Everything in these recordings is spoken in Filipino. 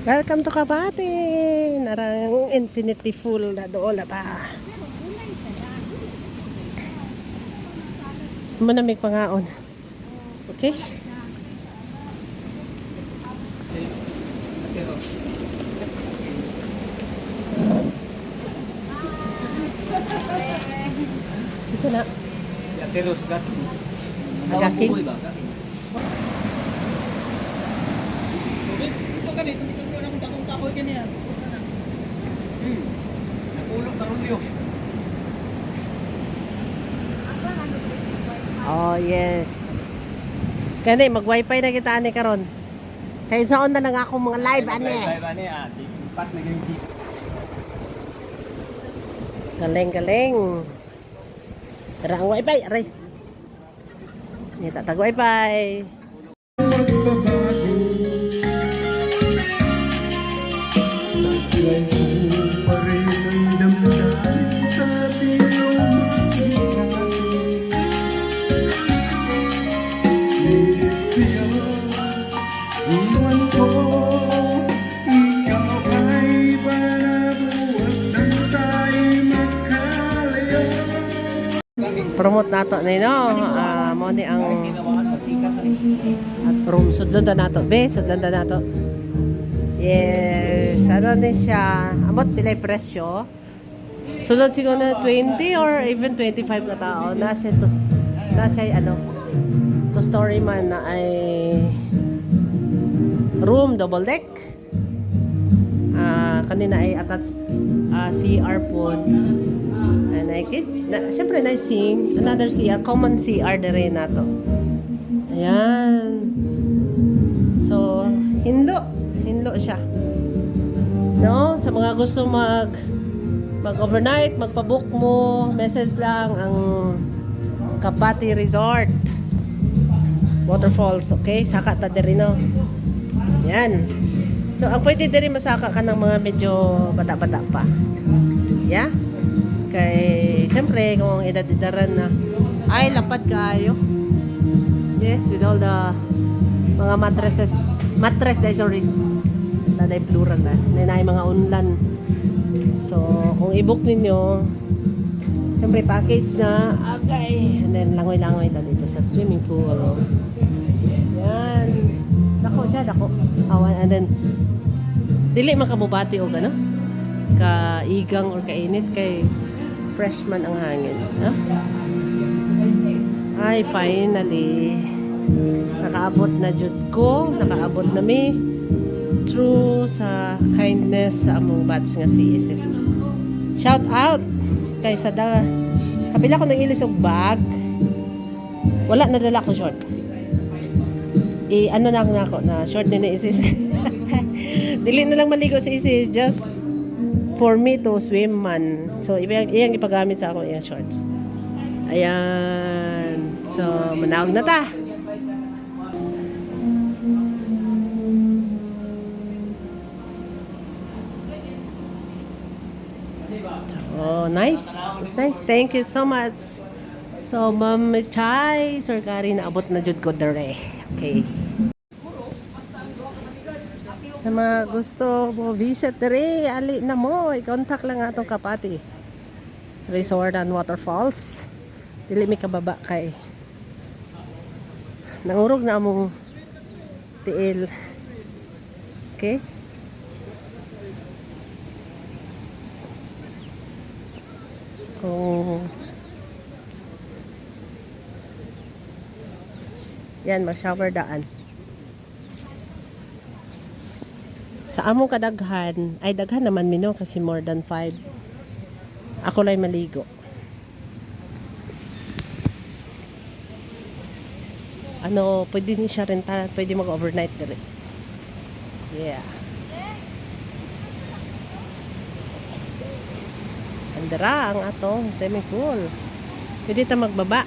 Welcome to Kabati. Narang infinity full na doon na ba? Manamig pangaon. Okay? Ito na. Terus kat. Agaking. Ito kan ito ng takong kahoy kaniya. Napulog na rulyo. Oh, yes. Kani mag-wifi na kita ani karon. Kay saon na lang ako mga live ani. Live ani pas na gyud. Galing. Tara ang wifi, aray. Ni tatag wifi. Promote nato ni no. Mo ni ang at room sudlan na nato. Be, sudlan na nato. Yes, ano din siya. Amot pilay presyo. Sulod siguro na 20 or even 25 na tao. Nasa ano, to story man na ay room double deck. Kanina ay attached CR po. And I get, syempre na-sing another CR, common CR na rin na to. Ayan. So, hinlo siya. No? Sa mga gusto mag-overnight, magpabook mo, message lang ang Kabati Resort Waterfalls, okay? Saka ta diri no. Yan. So, ang pwede diri masaka ka ng mga medyo bata-bata pa. Yeah? Kay, siyempre, kung edad-edaran na, ay, lapad kayo. Yes, with all the mga mattress dahil, sorry. Naday plural na. Nanay mga unlan. So, kung i-book ninyo, siyempre, package na, okay. And then, langoy-langoy na dito sa swimming pool. Yan. Dako siya, dako. Awan, and then, dili makabubati o gano? Kaigang or kainit kay freshman ang hangin. Huh? Ay, finally. Nakaabot na jud ko. Nakaabot na mi. True sa kindness sa among batch nga si ISIS. Shout out kay Sada. Kapila ko nang ilis og bag. Wala nadala ko short. Ano na ako na short din ni ISIS. Dili na lang maligo si ISIS. Just for me to swim man. So, iyang ipagamit sa ako iyang shorts. Ayan. So, manawag na ta. Oh, nice. It's nice. Thank you so much. So, Ma'am Chay, Sir Kari, naabot na jud ko dere. Okay. Sa mga gusto mo visit dere, ali na mo, i-contact lang atong Kabati Resort and Waterfalls. Dili mi kababa kay nangurog na among tiil. Okay? Yan, mag-shower daan. Sa among kadaghan, ay daghan naman mino kasi more than 5. Ako lang maligo. Ano, pwede ni siya renta, pwede mag-overnight dire. Yeah. Andara ang atong swimming pool. Pwede ta magbaba.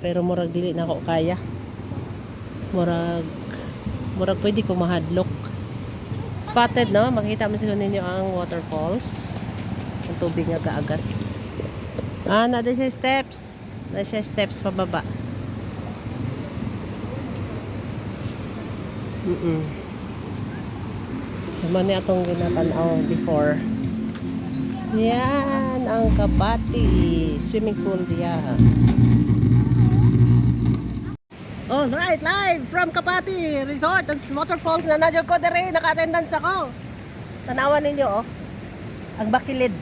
Pero murag dili na ako kaya. Murag pwede ko mahadlok. Spotted, no? Makita mo sila ninyo ang waterfalls. Ang tubig nga kaagas. Na siya steps. Na siya steps pababa. Mani atong ginatanaw before. Yan ang Kapati swimming pool diya. All right, live from Kapati Resort and Waterfalls na nadyo ko dere, naka-attendance ako. Tanawan ninyo oh. Ang bakilid.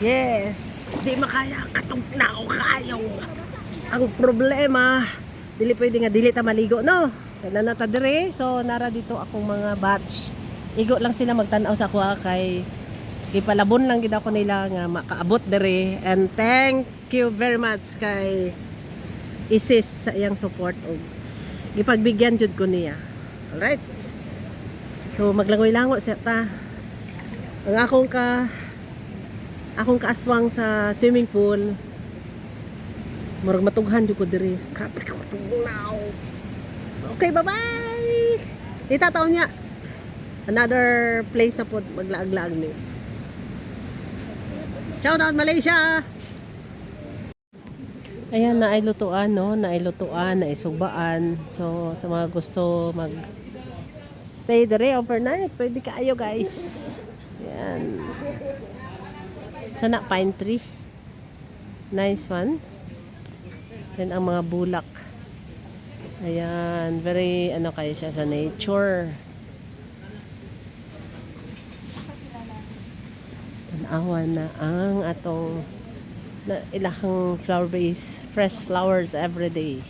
Yes, di makaya katong nao kayo. Ang problema, dili pwede nga dili ta maligo no. Nanata dire, so nara dito akong mga batch. Igo lang sila magtanaw sa kuha kay ipalabon lang gid ako nila nga makaabot dire, and thank you very much kay Isis sa iyang support og ipagbigyan jud ko niya. Alright. So maglangoy-lango siya ta. Ang akong kaaswang sa swimming pool. Murag matughan jud ko dire. Kapre ko tugnaw. Okay, bye-bye. Itataw niya. Another place na po maglaag-laag ni. Shout out Malaysia. Ayan, naailutuan, no? Naailutuan, naisugbaan. So, sa mga gusto mag stay there overnight, pwede kayo, guys. Ayan. Sana pine tree. Nice one. Yan ang mga bulak. Ayan, very ano kayo siya sa nature. Tanawan na ang atong na ilahang flower base, fresh flowers every day.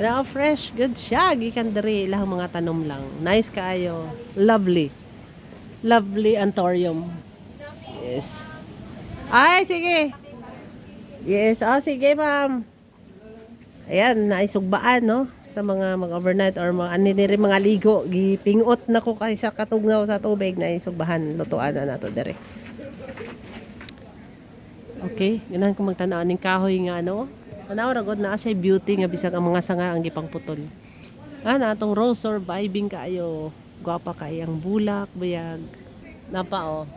Wala fresh, good siya. Gikan diri ilahang mga tanom lang. Nice kaayo. Lovely. Lovely antorium. Yes. Ay, sige. Yes, oh, sige, ma'am. Ayan, naisugbaan, no? Sa mga mag-overnight or mga aniniri mga ligo. Gipingot na ko kay sa katugnaw sa tubig na isugbahan. Lutuan na nato dire. Okay, ganahan ko magtanaw ning kahoy nga, no? Tanaw ra gud na siya beauty nga bisag ang mga sanga ang gipang putol. Na atong rose surviving kaayo. Gwapa kay ang bulak, bayag. Napa, oh.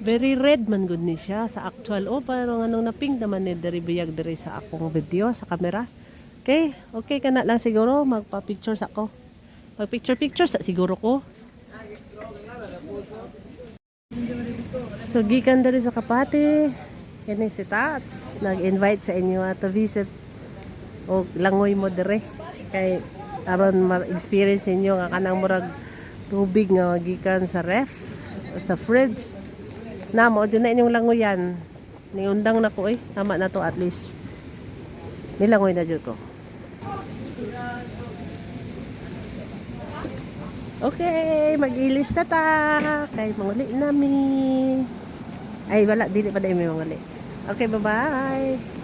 Very red man gud ni siya sa actual. Oh, parang anong naping naman ni diri biyag diri sa akong video sa camera. Okay, okay ka na lang siguro magpa-picture sa ako. Mag-picture sa siguro ko. So gikan diri sa Kapati, kini si Tats nag-invite sa inyo to visit og langoy mo diri kay aron ma-experience ninyo nga kanang murag tubig nga gikan sa ref o sa fridge. Na mo dun na inyong langoyan. Niundang na ko tama na to at least. Nilangoy na jud ko. Okay, mag-ilis na ta. Kay manguli nami. Ay, wala. Dili pa dahil may manguli. Okay, bye-bye.